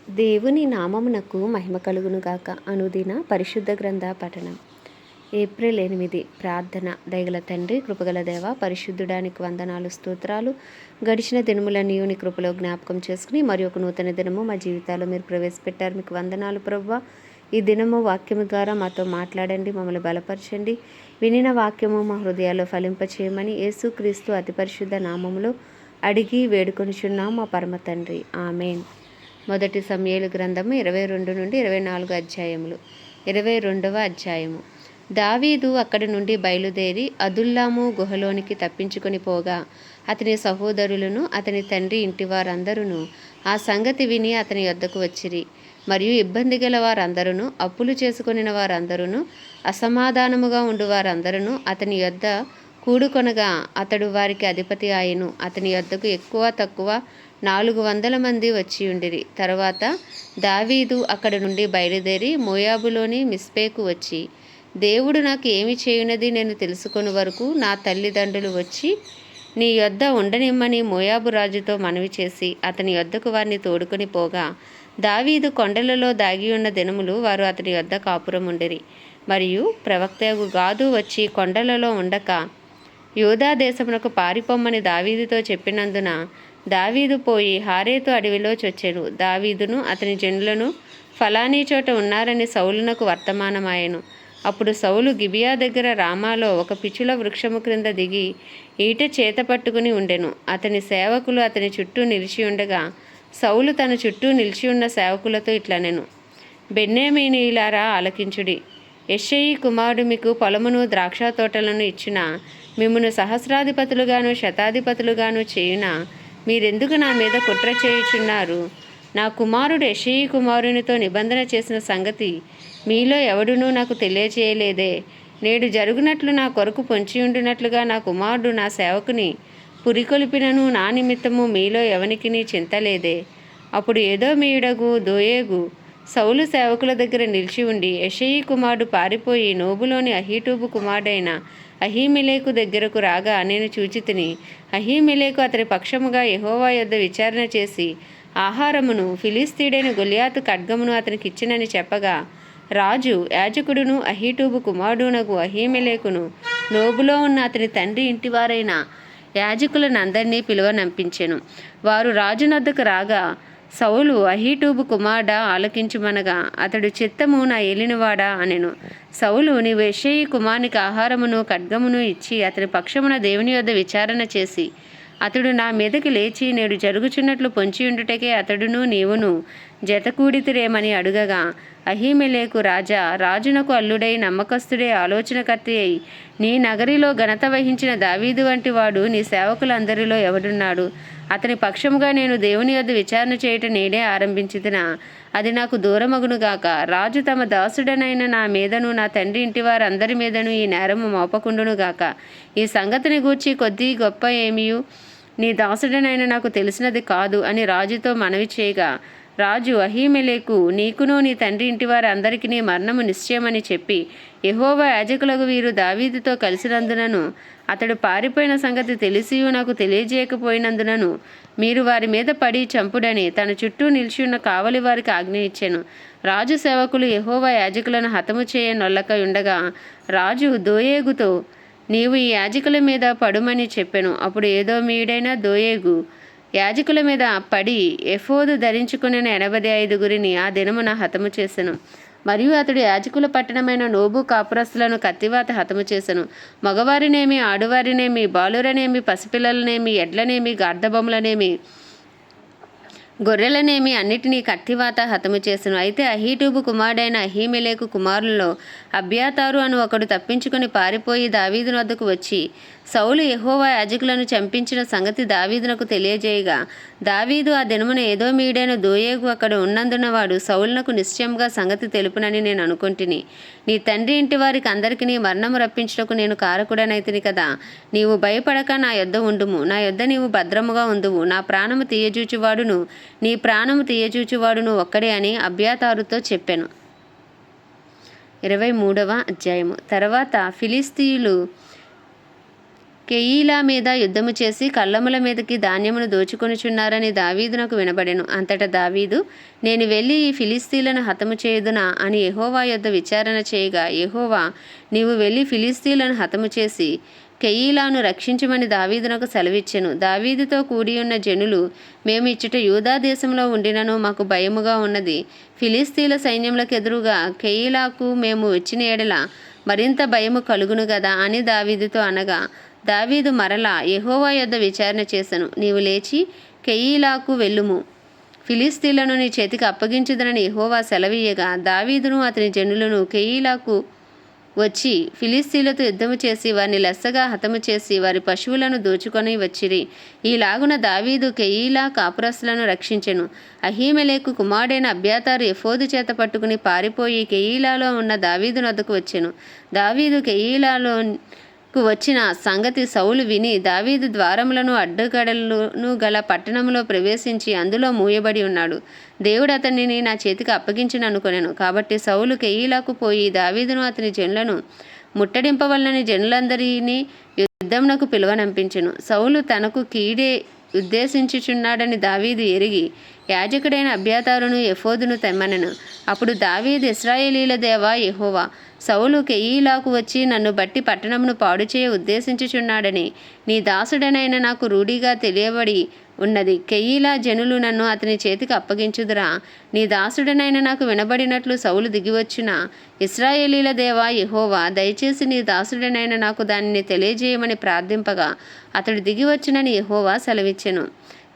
దేవుని నామమునకు మహిమ కలుగునుగాక. అనుదిన పరిశుద్ధ గ్రంథ పఠనం. ఏప్రిల్ 8. ప్రార్థన. దయగల తండ్రి, కృపగల దేవ, పరిశుద్ధుడానికి వందనాలు, స్తోత్రాలు. గడిచిన దినములన్నీ నీ కృపలో జ్ఞాపకం చేసుకుని మరి ఒక నూతన దినము మా జీవితాల్లో మీరు ప్రవేశపెట్టారు. మీకు వందనాలు ప్రభువా. ఈ దినము వాక్యము ద్వారా మాతో మాట్లాడండి, మమ్మల్ని బలపరచండి. వినిన వాక్యము మా హృదయాల్లో ఫలింపచేయమని యేసుక్రీస్తు అతి పరిశుద్ధ నామములో అడిగి వేడుకొనిచున్నాం మా పరమ తండ్రి. ఆమేన్. మొదటి సమూయేలు గ్రంథము 22 నుండి 24 అధ్యాయములు. 22వ అధ్యాయము. దావీదు అక్కడి నుండి బయలుదేరి అదుల్లాము గుహలోనికి తప్పించుకొని పోగా అతని సహోదరులను అతని తండ్రి ఇంటి వారందరూ ఆ సంగతి విని అతని యొద్దకు వచ్చిరి. మరియు ఇబ్బంది గల వారందరూ, అప్పులు చేసుకొనిన వారందరూ, అసమాధానముగా ఉండు వారందరూ అతని యొద్ద కూడుకొనగా అతడు వారికి అధిపతి ఆయను. అతని యొద్దకు ఎక్కువ తక్కువ 400 మంది వచ్చి ఉండిరి. తరువాత దావీదు అక్కడి నుండి బయలుదేరి మోయాబులోని మిస్పేకు వచ్చి, దేవుడు నాకు ఏమి చేయునది నేను తెలుసుకొని వరకు నా తల్లిదండ్రులు వచ్చి నీ యొద్ద ఉండనిమ్మని మోయాబు రాజుతో మనవి చేసి అతని యొద్దకు వారిని తోడుకొని పోగా, దావీదు కొండలలో దాగి ఉన్న దినములు వారు అతని యొద్ద కాపురం ఉండిరి. మరియు ప్రవక్తయగు గాదు వచ్చి కొండలలో ఉండక యూదా దేశమునకు పారిపోమ్మని దావీదుతో చెప్పినందున దావీదు పోయి హారేతు అడవిలో చొచ్చెను. దావీదును అతని జనులను ఫలానీ చోట ఉన్నారని సౌలునకు వర్తమానమాయెను. అప్పుడు సౌలు గిబియా దగ్గర రామాలో ఒక పిచుల వృక్షము క్రింద దిగి ఈట చేత పట్టుకుని ఉండెను. అతని సేవకులు అతని చుట్టూ నిలిచి ఉండగా సౌలు తన చుట్టూ నిలిచి ఉన్న సేవకులతో ఇట్లనెను, బెన్యామీనీయులారా ఆలకించుడి. యెష్షయి కుమారుడు మీకు పొలమును ద్రాక్ష తోటలను ఇచ్చిన మిమ్మును సహస్రాధిపతులుగాను శతాధిపతులుగాను చేయున మీరెందుకు నా మీద కుట్ర చేయుచున్నారు? నా కుమారుడు యెష్షయి కుమారునితో నిబంధన చేసిన సంగతి మీలో ఎవడునూ నాకు తెలియచేయలేదే. నేడు జరుగునట్లు నా కొరకు పొంచియుండునట్లుగా నా కుమారుడు నా సేవకుని పురికొల్పినను నా నిమిత్తము మీలో ఎవనికిని చింతలేదే. అప్పుడు ఎదోమీయుడగు దోయేగు సౌలు సేవకుల దగ్గర నిలిచి ఉండి యెష్షయి కుమారుడు పారిపోయి నోబులోని అహీటూబు కుమారుడైన అహీమెలెకు దగ్గరకు రాగా నేను చూచితిని. అహీమెలెకు అతని పక్షముగా యెహోవా యొద్ద విచారణ చేసి ఆహారమును ఫిలిస్తీయుడైన గొలియాతు ఖడ్గమును అతనికి ఇచ్చినని చెప్పగా, రాజు యాజకుడును అహీటూబు కుమారుడునగు అహీమెలెకును నోబులో ఉన్న అతని తండ్రి ఇంటివారైన యాజకులనందరినీ పిలువనంపించెను. వారు రాజునొద్దకు రాగా సౌలు అహీటూబు కుమారుడా ఆలకించుమనగా అతడు చిత్తము నా ఏలినవాడా అనెను. సౌలు నీవు యెష్షయి కుమారునికి ఆహారమును ఖడ్గమును ఇచ్చి అతని పక్షమున దేవుని యొద్ద విచారణ చేసి అతడు నా మీదకి లేచి నేడు జరుగుచున్నట్లు పొంచియుండుటకే అతడును నీవును జతకూడితిరేమని అడుగగా, అహీమెలెకు రాజా, రాజునకు అల్లుడై నమ్మకస్తుడే ఆలోచనకర్త అయి నీ నగరిలో ఘనత వహించిన దావీదు వంటి వాడు నీ సేవకులందరిలో ఎవడున్నాడు? అతని పక్షముగా నేను దేవుని యొద్ద విచారణ చేయటం నేడే ఆరంభించితినా? అది నాకు దూరమగునుగాక. రాజు తమ దాసుడనైన నా మీదను నా తండ్రి ఇంటి వారందరి మీదను ఈ నేరము మోపకుండునుగాక. ఈ సంగతిని గూర్చి కొద్ది గొప్ప ఏమియు నీ దాసుడనైన నాకు తెలిసినది కాదు అని రాజుతో మనవి చేయగా, రాజు అహీమెలెకు నీకును నీ తండ్రి ఇంటి వారి అందరికీ మరణము నిశ్చయమని చెప్పి యెహోవా యాజకులకు వీరు దావీదుతో కలిసినందునను అతడు పారిపోయిన సంగతి తెలిసియూ నాకు తెలియజేయకపోయినందునను మీరు వారి మీద పడి చంపుడని తన చుట్టూ నిలిచి ఉన్న కావలి వారికి ఆజ్ఞ ఇచ్చెను. రాజు సేవకులు యెహోవా యాజకులను హతము చేయ నొల్లక ఉండగా రాజు దోయేగుతో నీవు ఈ యాజకుల మీద పడుమని చెప్పెను. అప్పుడు ఎదోమీయుడైన దోయేగు యాజకుల మీద పడి ఎఫోదు ధరించుకుని 85 ఆ దినమున హతము చేసెను. మరియు అతడు యాజకుల పట్టణమైన నోబు కాపురస్తులను కత్తివాత హతము చేసెను. మగవారినేమి, ఆడువారినేమి, బాలురనేమి, పసిపిల్లలనేమి, ఎడ్లనేమి, గార్ధబొమ్మలనేమి, గొర్రెలనేమి అన్నిటినీ కత్తివాత హతము చేసెను. అయితే అహీటూబు కుమారుడైన అహీమెలెకు కుమారులలో అబ్యాతారు అను ఒకడు తప్పించుకొని పారిపోయి దావీదు వద్దకు వచ్చి సౌలు యెహోవా యాజకులను చంపించిన సంగతి దావీదునకు తెలియజేయగా, దావీదు ఆ దినమున ఎదోమీయుడైన దోయేగు అక్కడ ఉన్నందున వాడు సౌలునకు నిశ్చయముగా సంగతి తెలుపునని నేను అనుకొంటిని. నీ తండ్రి ఇంటి వారికి అందరికీ మరణము రప్పించుటకు నేను కారకుడనైతిని కదా. నీవు భయపడక నా యొద్ద ఉండుము. నా యొద్ద నీవు భద్రముగా ఉండువు. నా ప్రాణము తీయజూచువాడును నీ ప్రాణము తీయజూచువాడును ఒక్కడే అని అబ్యాతారుతో చెప్పెను. 23వ అధ్యాయము. తర్వాత ఫిలిస్తీయులు కెయీలా మీద యుద్ధము చేసి కళ్ళముల మీదకి ధాన్యమును దోచుకొనుచున్నారని దావీదునకు వినబడెను. అంతటా దావీదు, నేను వెళ్ళి ఈ ఫిలిస్తీన్లను హతము చేయుదునా అని యెహోవా యొద్ద విచారణ చేయగా, యెహోవా, నీవు వెళ్ళి ఫిలిస్తీన్లను హతము చేసి కెయీలాను రక్షించమని దావీదునకు సెలవిచ్చెను. దావీదుతో కూడియున్న జనులు, మేము ఇచ్చట యూదా దేశంలో ఉండినను మాకు భయముగా ఉన్నది. ఫిలిస్తీన్ల సైన్యములకెదురుగా కెయీలాకు మేము వచ్చిన ఎడల మరింత భయము కలుగును గదా అని దావీదుతో అనగా, దావీదు మరలా యెహోవా యొద్ద విచారణ చేసెను. నీవు లేచి కెయీలాకు వెళ్ళుము, ఫిలిస్తీన్లను నీ చేతికి అప్పగించుదనని యెహోవా సెలవీయగా, దావీదును అతని జనులను కెయీలాకు వచ్చి ఫిలిస్తీన్లతో యుద్ధము చేసి వారిని లెస్సగా హతము చేసి వారి పశువులను దోచుకొని వచ్చిరి. ఈలాగున దావీదు కెయీలా కాపురస్తులను రక్షించెను. అహీమెలెకు కుమారుడైన అబ్యాతారు ఎఫోదు చేత పట్టుకుని పారిపోయి కెయీలాలో ఉన్న దావీదు నొద్దకు వచ్చెను. దావీదు కెయీలాలోకు వచ్చిన సంగతి సౌలు విని దావీదు ద్వారములను అడ్డుగడలను గల పట్టణంలో ప్రవేశించి అందులో మూయబడి ఉన్నాడు. దేవుడు అతనిని నా చేతికి అప్పగించుననుకొనెను. కాబట్టి సౌలు కెయీలాకు పోయి దావీదును అతని జనులను ముట్టడింపవలనని జనులందరినీ యుద్ధమునకు పిలువనంపించెను. సౌలు తనకు కీడే ఉద్దేశించుచున్నాడని దావీదు ఎరిగి యాజకుడైన అబ్యాతారును ఎఫోదును తెమ్మనెను. అప్పుడు దావీదు, ఇశ్రాయేలీల దేవా యెహోవా, సౌలు కెయీలాకు వచ్చి నన్ను బట్టి పట్టణమును పాడుచేయ ఉద్దేశించుచున్నాడని నీ దాసుడనైన నాకు రూఢిగా తెలియబడి ఉన్నది. కెయీలా జనులు నన్ను అతని చేతికి అప్పగించుదురా? నీ దాసుడనైన నాకు వినబడినట్లు సౌలు దిగివచ్చున. ఇశ్రాయేలీల దేవా యెహోవా, దయచేసి నీ దాసుడనైన నాకు దానిని తెలియజేయమని ప్రార్థింపగా అతడు దిగివచ్చునని యెహోవా సెలవిచ్చెను.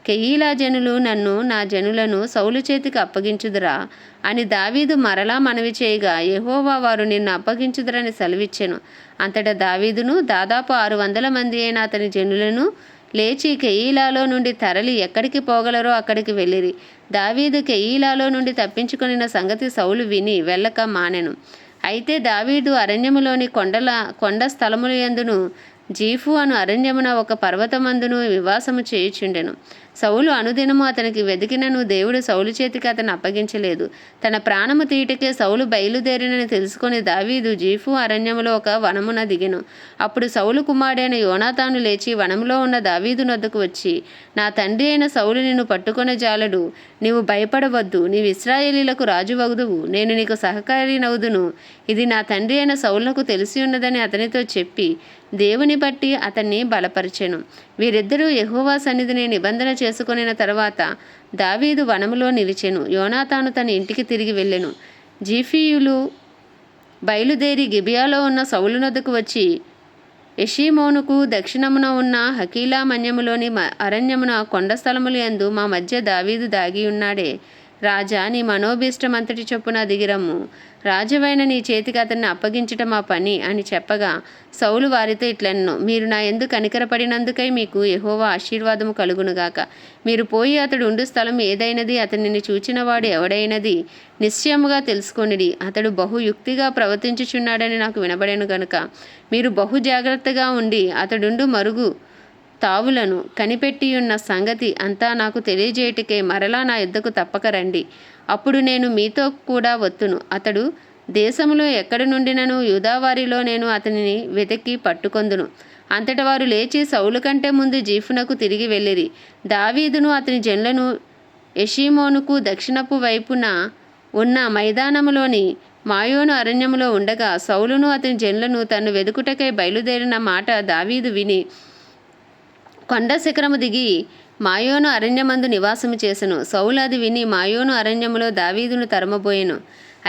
కెయీలా జనులు నన్ను నా జనులను సౌలు చేతికి అప్పగించుదురా అని దావీదు మరలా మనవి చేయగా, యెహోవా, వారు నిన్ను అప్పగించుదురని సెలవిచ్చెను. అంతటా దావీదును దాదాపు 600 మంది అయిన అతని జనులను లేచి కెయీలాలో నుండి తరలి ఎక్కడికి పోగలరో అక్కడికి వెళ్ళిరి. దావీదు కెయీలాలో నుండి తప్పించుకొనిన సంగతి సౌలు విని వెళ్ళక మానెను. అయితే దావీదు అరణ్యములోని కొండ స్థలముల యందును జీఫు అను అరణ్యమున ఒక పర్వతమందును నివాసము చేయుచుండెను. సౌలు అనుదినము అతనికి వెదికినను దేవుడు సౌలు చేతికి అతను అప్పగించలేదు. తన ప్రాణము తీయటకే సౌలు బయలుదేరినని తెలుసుకొని దావీదు జీఫు అరణ్యములో ఒక వనమున దిగెను. అప్పుడు సౌలు కుమారుడైన యోనాతాను లేచి వనములో ఉన్న దావీదు నొద్దకు వచ్చి, నా తండ్రి అయిన సౌలు నిన్ను పట్టుకొన జాలడు, నీవు భయపడవద్దు, నీవు ఇశ్రాయేలీలకు రాజువగుదువు, నేను నీకు సహకారినవుదును, ఇది నా తండ్రి అయిన సౌలునకు తెలిసి ఉన్నదని అతనితో చెప్పి దేవుని బట్టి అతన్ని బలపరిచెను. వీరిద్దరూ యెహోవా సన్నిధిని నిబంధన చేసుకొనిన తర్వాత దావీదు వనములో నిలిచెను. యోనాతాను తన ఇంటికి తిరిగి వెళ్ళెను. జీఫీయులు బయలుదేరి గిబియాలో ఉన్న సౌలు నొద్దకు వచ్చి యెషీమోనుకు దక్షిణమున ఉన్న హకీలా మన్యములోని అరణ్యమున కొండ స్థలములు యందు మా మధ్య దావీదు దాగి ఉన్నాడే. రాజా, నీ మనోభీష్టమంతటి చొప్పున దిగిరమ్ము, రాజువైన నీ చేతికి అతన్ని అప్పగించటం మా పని అని చెప్పగా, సౌలు వారితో ఇట్లనెను, మీరు నా యందు కనికరపడినందుకై మీకు యెహోవా ఆశీర్వాదము కలుగునుగాక. మీరు పోయి అతడు ఉండు స్థలం ఏదైనది, అతనిని చూచినవాడు ఎవడైనది నిశ్చయముగా తెలుసుకొనిడి. అతడు బహు యుక్తిగా ప్రవర్తించుచున్నాడని నాకు వినబడెను గనుక మీరు బహు జాగ్రత్తగా ఉండి అతడుండు మరుగు తావులను కనిపెట్టియున్న సంగతి అంతా నాకు తెలియజేయటికే మరలా నా యుద్ధకు తప్పక రండి. అప్పుడు నేను మీతో కూడా వత్తును. అతడు దేశములో ఎక్కడి నుండినను యూదావారిలో నేను అతనిని వెతికి పట్టుకొందును. అంతట వారు లేచి సౌలు కంటే ముందు జీఫునకు తిరిగి వెళ్ళిరి. దావీదును అతని జనులను యెషీమోనుకు దక్షిణపు వైపున ఉన్న మైదానములోని మాయోను అరణ్యములో ఉండగా, సౌలును అతని జనులను తను వెదుకుటకై బయలుదేరిన మాట దావీదు విని కొండ శిఖరము దిగి మాయోను అరణ్యమందు నివాసము చేసెను. సౌలు అది విని మాయోను అరణ్యములో దావీదును తరమబోయెను.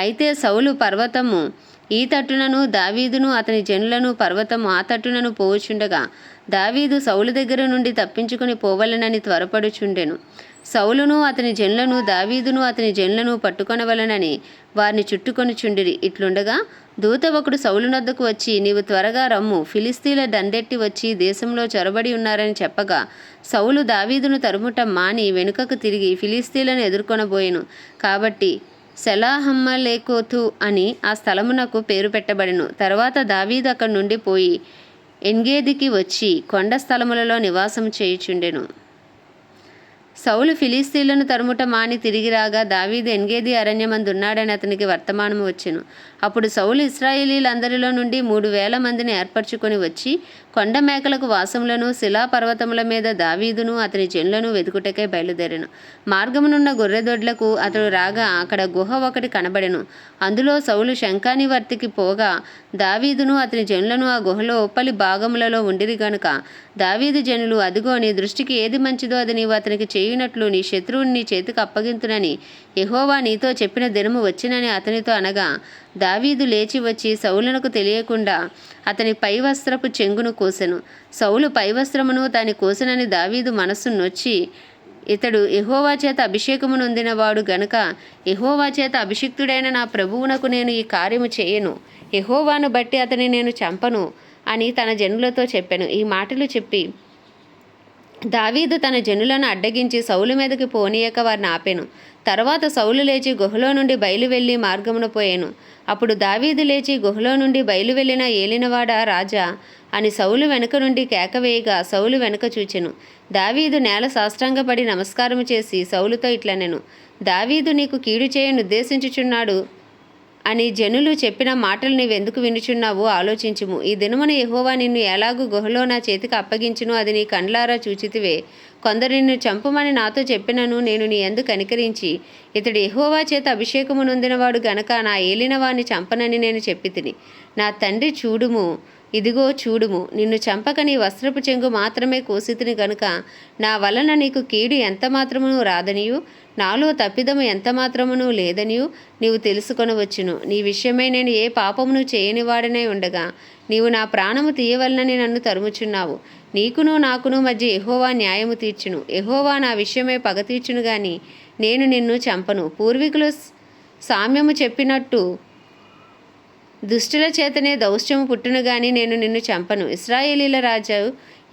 అయితే సౌలు పర్వతము ఈ తట్టునను దావీదును అతని జనులను పర్వతము ఆ తట్టునను పోవుచుండగా, దావీదు సౌలు దగ్గర నుండి తప్పించుకుని పోవలనని త్వరపడుచుండెను. సౌలును అతని జనులను దావీదును అతని జనులను పట్టుకొనవలనని వారిని చుట్టుకొనిచుండిరి. ఇట్లుండగా దూత ఒకడు సౌలు నొద్దకు వచ్చి, నీవు త్వరగా రమ్ము, ఫిలిస్తీన్ల దండెట్టి వచ్చి దేశంలో చొరబడి ఉన్నారని చెప్పగా, సౌలు దావీదును తరుముట మాని వెనుకకు తిరిగి ఫిలిస్తీన్లను ఎదుర్కొనబోయెను. కాబట్టి సెలాహమ్మలేకోతు అని ఆ స్థలమునకు పేరు పెట్టబడెను. తర్వాత దావీదు అక్కడి నుండి పోయి ఎన్గేదికి వచ్చి కొండ స్థలములలో నివాసం చేయుచుండెను. సౌలు ఫిలిస్తీన్లను తరుముట మాని తిరిగి రాగా దావీదు ఎన్గేది అరణ్యమందున్నాడని అతనికి వర్తమానము వచ్చెను. అప్పుడు సౌలు ఇశ్రాయేలీలందరిలో నుండి 3,000 మందిని ఏర్పరచుకొని వచ్చి కొండ మేకలకు వాసములను శిలాపర్వతముల మీద దావీదును అతని జనులను వెతుకుటకై బయలుదేరెను. మార్గమునున్న గొర్రెదొడ్లకు అతడు రాగా అక్కడ గుహ ఒకటి కనబడెను. అందులో సౌలు శంఖానివర్తికి పోగా దావీదును అతని జనులను ఆ గుహలో ఉప్పలి భాగములలో ఉండిరి గనుక దావీదు జనులు, అదిగో నీ దృష్టికి ఏది మంచిదో అది నీవు అతనికి చేయునట్లు నీ శత్రువుని నీ చేతికి అప్పగింతునని యెహోవా నీతో చెప్పిన దినము వచ్చినని అతనితో అనగా దావీదు లేచి వచ్చి సౌలునకు తెలియకుండా అతని పైవస్త్రపు చెంగును కోసెను. సౌలు పైవస్త్రమును తాను కోసెనని దావీదు మనస్సు నొచ్చి, ఇతడు యెహోవా చేత అభిషేకము నొందినవాడు గనుక యెహోవా చేత అభిషిక్తుడైన నా ప్రభువునకు నేను ఈ కార్యము చేయను, యెహోవాను బట్టి అతని నేను చంపను అని తన జనులతో చెప్పెను. ఈ మాటలు చెప్పి దావీదు తన జనులను అడ్డగించి సౌలు మీదకి పోనీయక వారిని ఆపెను. తర్వాత సౌలు లేచి గుహలో నుండి బయలు వెళ్ళి మార్గమున పోయాను. అప్పుడు దావీదు లేచి గుహలో నుండి బయలు వెళ్ళిన ఏలినవాడ రాజా అని సౌలు వెనుక నుండి కేకవేయగా సౌలు వెనుక చూచెను. దావీదు నేల సాష్టాంగపడి నమస్కారము చేసి సౌలుతో ఇట్లనెను, దావీదు నీకు కీడు చేయనుద్దేశించుచున్నాడు అని జనులు చెప్పిన మాటలు నీవెందుకు వినుచున్నావో ఆలోచించుము. ఈ దినమున యెహోవా నిన్ను ఎలాగూ గుహలో నా చేతికి అప్పగించును అది నీ కండ్లారా చూచితివే. కొందరు నిన్ను చంపమని నాతో చెప్పినను నేను నీ యందు కనికరించి ఇతడు యెహోవా చేత అభిషేకము నొందినవాడు గనక నా ఏలినవాణ్ణి చంపనని నేను చెప్పితిని. నా తండ్రి చూడుము, ఇదిగో చూడుము, నిన్ను చంపక నీ వస్త్రపు చెంగు మాత్రమే కోసితిని గనుక నా వలన నీకు కీడు ఎంత మాత్రమును రాదనియు నాలో తప్పిదము ఎంత మాత్రమును లేదనియు నీవు తెలుసుకొనవచ్చును. నీ విషయమై నేను ఏ పాపమును చేయనివాడనై ఉండగా నీవు నా ప్రాణము తీయవలనని నన్ను తరుముచున్నావు. నీకును నాకును మధ్య యెహోవా న్యాయము తీర్చును. యెహోవా నా విషయమై పగ తీర్చును గాని నేను నిన్ను చంపను. పూర్వీకులు సామ్యము చెప్పినట్టు దుష్టుల చేతనే దౌష్ట్యము పుట్టును గాని నేను నిన్ను చంపను. ఇశ్రాయేలీల రాజు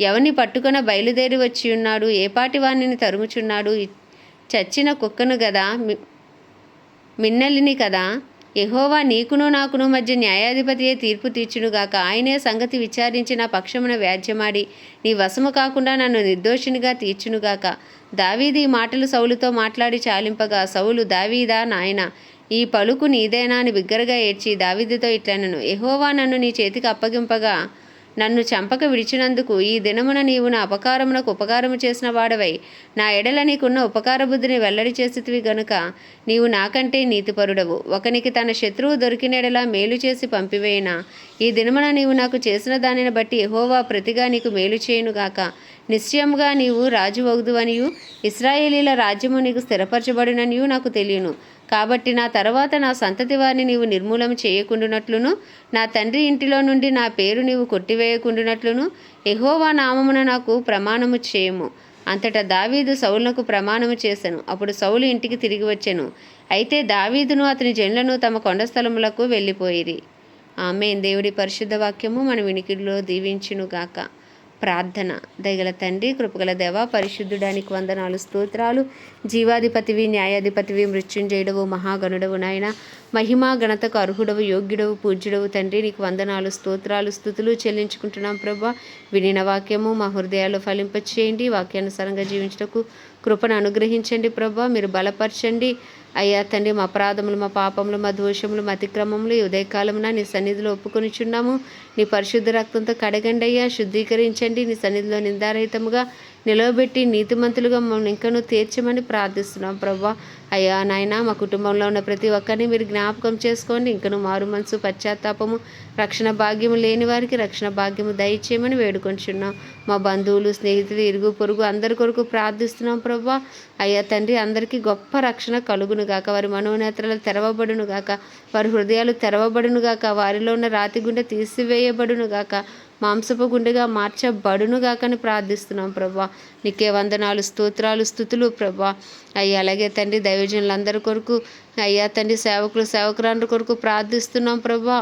ఎవని పట్టుకొన బయలుదేరి వచ్చి ఉన్నాడు? ఏపాటి వాణ్ణిని తరుముచున్నాడు? చచ్చిన కుక్కను గదా, మిన్నలిని కదా. యెహోవా నీకును నాకును మధ్య న్యాయాధిపతియే తీర్పు తీర్చునుగాక. ఆయనే సంగతి విచారించి నా పక్షమున వ్యాజ్యమాడి నీ వశము కాకుండా నన్ను నిర్దోషినిగా తీర్చునుగాక. దావీదు ఈ మాటలు సౌలుతో మాట్లాడి చాలింపగా సౌలు, దావీదా నాయనా, ఈ పలుకు నీదేనా అని బిగ్గరగా ఏడ్చి దావీదుతో ఇట్లనెను, యెహోవా నన్ను నీ చేతికి అప్పగింపగా నన్ను చంపక విడిచినందుకు ఈ దినమున నీవు నా అపకారమునకు ఉపకారము చేసిన వాడవై నా ఎడల నీకున్న ఉపకార బుద్ధిని వెల్లడి చేసితివి గనుక నీవు నాకంటే నీతిపరుడవు. ఒకనికి తన శత్రువు దొరికిన ఎడల మేలు చేసి పంపివేయినా ఈ దినమున నీవు నాకు చేసిన దానిని బట్టి యెహోవా ప్రతిగా నీకు మేలు చేయునుగాక. నిశ్చయముగా నీవు రాజువగుదువనియు ఇశ్రాయేలీల రాజ్యము నీకు స్థిరపరచబడిననియు నాకు తెలియను. కాబట్టి నా తర్వాత నా సంతతి వారిని నీవు నిర్మూలన చేయకుండునట్లును నా తండ్రి ఇంటిలో నుండి నా పేరు నీవు కొట్టివేయకుండునట్లును యెహోవా నామమున నాకు ప్రమాణము చేయము. అంతటా దావీదు సౌలునకు ప్రమాణము చేసెను. అప్పుడు సౌలు ఇంటికి తిరిగి వచ్చెను. అయితే దావీదును అతని జనులను తమ కొండ స్థలములకు వెళ్ళిపోయిరి. ఆమేన్. దేవుడి పరిశుద్ధ వాక్యము మన వినికిడిలో దీవించునుగాక. ప్రార్థన. దయగల తండ్రి, కృపగల దేవ, పరిశుద్ధుడానికి వందనాలు, స్తోత్రాలు. జీవాధిపతివి, న్యాయాధిపతివి, మృత్యుంజయుడవు, మహాగణుడవు నాయన, మహిమా ఘనతకు అర్హుడవు, యోగ్యుడవు, పూజ్యుడవు తండ్రి, నీకు వందనాలు, స్తోత్రాలు, స్తుతులు చెల్లించుకుంటున్నాం ప్రభా. వినిన వాక్యము మా హృదయాలు ఫలింపచేయండి. వాక్యానుసారంగా జీవించటకు కృపను అనుగ్రహించండి ప్రభా. మీరు బలపరచండి అయ్యా తండ్రి. మా అపరాధములు, మా పాపములు, మా దోషములు, మా అతిక్రమములు ఈ ఉదయకాలమున నీ సన్నిధిలో ఒప్పుకొనిచున్నాము. నీ పరిశుద్ధ రక్తంతో కడగండి అయ్యా, శుద్ధీకరించండి. నీ సన్నిధిలో నిందారహితముగా నిలవబెట్టి నీతిమంతులుగా మమ్మల్ని ఇంకనూ తీర్చమని ప్రార్థిస్తున్నాం ప్రభా. అయ్యా నాయన, మా కుటుంబంలో ఉన్న ప్రతి ఒక్కరిని మీరు జ్ఞాపకం చేసుకోండి. ఇంకనూ మారు మనసు, పశ్చాత్తాపము, రక్షణ భాగ్యము లేని వారికి రక్షణ భాగ్యము దయచేయమని వేడుకొంచున్నాం. మా బంధువులు, స్నేహితులు, ఇరుగు పొరుగు అందరి కొరకు ప్రార్థిస్తున్నాం ప్రభా. అయ్యా తండ్రి, అందరికీ గొప్ప రక్షణ కలుగును గాక. వారి మనోనేత్రాలు తెరవబడును గాక. వారి హృదయాలు తెరవబడును గాక. వారిలో ఉన్న రాతి గుండె తీసివేయబడును గాక. మాంసపు గుండెగా మార్చబడునుగాకని ప్రార్థిస్తున్నాం ప్రభా. నీకే వందనాలు, స్తోత్రాలు, స్తుతులు ప్రభా. అయ్యా అలాగే తండ్రి, దైవజనులందరి కొరకు అయ్యా తండ్రి, సేవకులు, సేవకురాండ్రి కొరకు ప్రార్థిస్తున్నాం ప్రభా.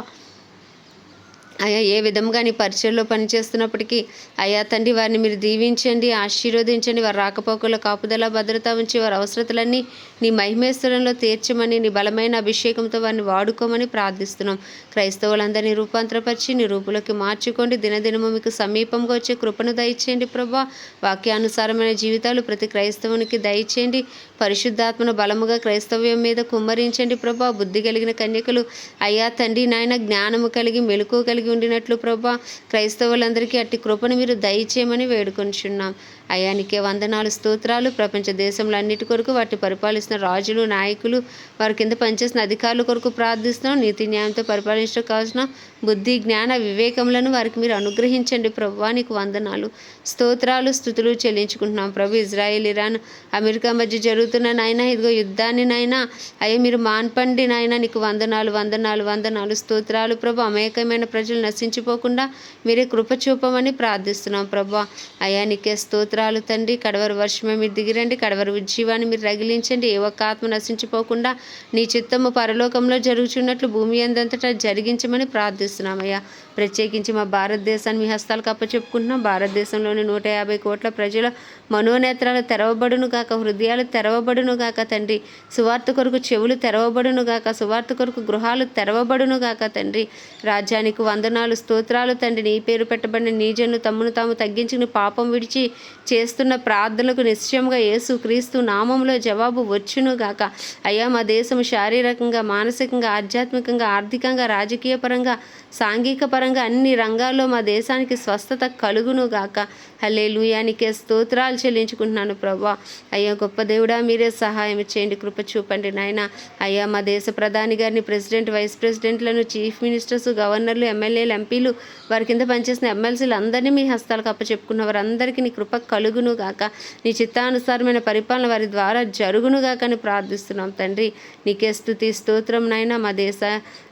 అయ్యా ఏ విధంగా నీ పరిచయలో పనిచేస్తున్నప్పటికీ అయ్యా తండ్రి వారిని మీరు దీవించండి, ఆశీర్వదించండి. వారి రాకపోకల కాపుదల భద్రత ఉంచి వారి అవసరతలన్నీ నీ మహిమేశ్వరంలో తీర్చమని, నీ బలమైన అభిషేకంతో వారిని వాడుకోమని ప్రార్థిస్తున్నాం. క్రైస్తవులందరినీ రూపాంతరపరిచి నీ రూపులోకి మార్చుకోండి. దినదినము మీకు సమీపంగా వచ్చే కృపను దయచేయండి ప్రభా. వాక్యానుసారమైన జీవితాలు ప్రతి క్రైస్తవునికి దయచేయండి. పరిశుద్ధాత్మను బలముగా క్రైస్తవ్యం మీద కుమ్మరించండి ప్రభా. బుద్ధి కలిగిన కన్యకలు అయ్యా తండ్రి నాయన జ్ఞానము కలిగి మెలకువ కలిగి ఉండినట్లు ప్రభా క్రైస్తవులందరికీ అట్టి కృపను మీరు దయచేయమని వేడుకొంచున్నాం. అయానికే వందనాలు, స్తోత్రాలు. ప్రపంచ దేశంలో అన్నిటి కొరకు వాటిని పరిపాలిస్తున్న రాజులు, నాయకులు, వారి కింద పనిచేసిన అధికారుల కొరకు ప్రార్థిస్తున్నాం. నీతి న్యాయంతో పరిపాలించడం కావాల్సిన బుద్ధి, జ్ఞాన, వివేకములను వారికి మీరు అనుగ్రహించండి ప్రభువా. నీకు వందనాలు, స్తోత్రాలు, స్తుతులు చెల్లించుకుంటున్నాం ప్రభు. ఇజ్రాయెల్, ఇరాన్, అమెరికా మధ్య జరుగుతున్న నాయన ఇదిగో యుద్ధాన్ని నాయన అయ్యా మీరు మాన్పండి నాయన. నీకు వందనాలు, వందనాలు, వందనాలు, స్తోత్రాలు ప్రభు. అమాయకమైన ప్రజలు నశించిపోకుండా మీరే కృప చూపమని ప్రార్థిస్తున్నాం ప్రభు. అయ్యా నీకే స్తోత్రాలు తండ్రి. కడవరి వర్షమే మీరు దిగిరండి, కడవరి ఉజ్జీవాన్ని మీరు రగిలించండి. ఏ ఒక్క ఆత్మ నశించిపోకుండా నీ చిత్తము పరలోకంలో జరుగుచున్నట్లు భూమి అందంతటా జరిగించమని ప్రార్థిస్తున్నామయ్యా. ప్రత్యేకించి మా భారతదేశాన్ని మీ హస్తాలకు అప్పచెప్పుకుంటున్నాం. భారతదేశంలోని 150 కోట్ల ప్రజల మనోనేత్రాలు తెరవబడును గాక, హృదయాలు తెరవబడును గాక తండ్రి. సువార్త కొరకు చెవులు తెరవబడును గాక, సువార్త కొరకు గృహాలు తెరవబడును గాక తండ్రి. రాజ్యానికి వందనాలు, స్తోత్రాలు తండ్రి. నీ పేరు పెట్టబడిన నీ జనులు తమ్మును తాము తగ్గించుకుని పాపం విడిచి చేస్తున్న ప్రార్థనలకు నిశ్చయంగా యేసు క్రీస్తు నామంలో జవాబు వచ్చును గాక. అయ్యా మా దేశం శారీరకంగా, మానసికంగా, ఆధ్యాత్మికంగా, ఆర్థికంగా, రాజకీయ పరంగా, సాంఘిక పరంగా అన్ని రంగాల్లో మా దేశానికి స్వస్థత కలుగును గాక. హల్లెలూయా. నీకే స్తోత్రాలు చెల్లించుకుంటున్నాను ప్రభా. అయ్యా గొప్ప దేవుడా మీరే సహాయం చేయండి, కృప చూపండి నాయన. అయ్యా మా దేశ ప్రధాని గారిని, ప్రెసిడెంట్, వైస్ ప్రెసిడెంట్లను, చీఫ్ మినిస్టర్స్, గవర్నర్లు, ఎమ్మెల్యేలు, ఎంపీలు, వారి కింద పనిచేసిన ఎమ్మెల్సీలు అందరినీ మీ హస్తాలకు అప్పచెప్పుకున్న వారందరికీ నీ కృప కలుగును గాక. నీ చిత్తానుసారమైన పరిపాలన వారి ద్వారా జరుగును గాక అని ప్రార్థిస్తున్నాం తండ్రి. నీకే స్తుతి స్తోత్రం నాయన. మా దేశ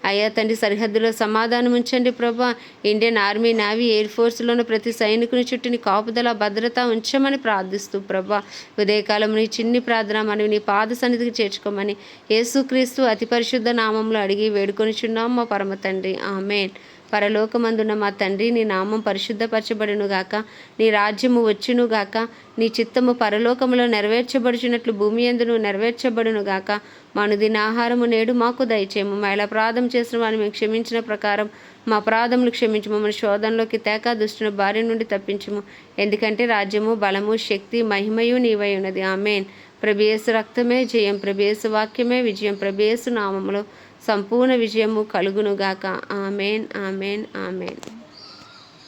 అయ్యా తండ్రి సరిహద్దులో సమాధానం ఉంచండి ప్రభా. ఇండియన్ ఆర్మీ, నేవీ, ఎయిర్ ఫోర్స్లోని ప్రతి సైనికుని చుట్టూ నీ కాపుదల భద్రత ఉంచమని ప్రార్థిస్తూ ప్రభా ఉదయకాలం నీ చిన్ని ప్రార్థన మనవి నీ పాద సన్నిధికి చేర్చుకోమని యేసుక్రీస్తు అతి పరిశుద్ధ నామంలో అడిగి వేడుకొనిచున్నాం మా పరమ తండ్రి. ఆమేన్. పరలోకమందున్న మా తండ్రి, నీ నామం పరిశుద్ధపరచబడును గాక, నీ రాజ్యము వచ్చును గాక, నీ చిత్తము పరలోకములో నెరవేర్చబడుచున్నట్లు భూమి యందును నెరవేర్చబడును గాక. మా అనుదిన ఆహారము నేడు మాకు దయచేయము. మా ఎలా అపరాధం చేసిన వారిని మేము క్షమించిన ప్రకారం మా అపరాధములు క్షమించము. మమ్మల్ని శోధనలోకి తేక దుష్టుని బారి నుండి తప్పించుము. ఎందుకంటే రాజ్యము, బలము, శక్తి, మహిమయు నీవై ఉన్నది. ఆమేన్. ప్రభు యేసు రక్తమే జయం, ప్రభు యేసు వాక్యమే విజయం, ప్రభు యేసు నామములో సంపూర్ణ విజయము కలుగునుగాక. ఆమేన్, ఆమేన్, ఆమేన్.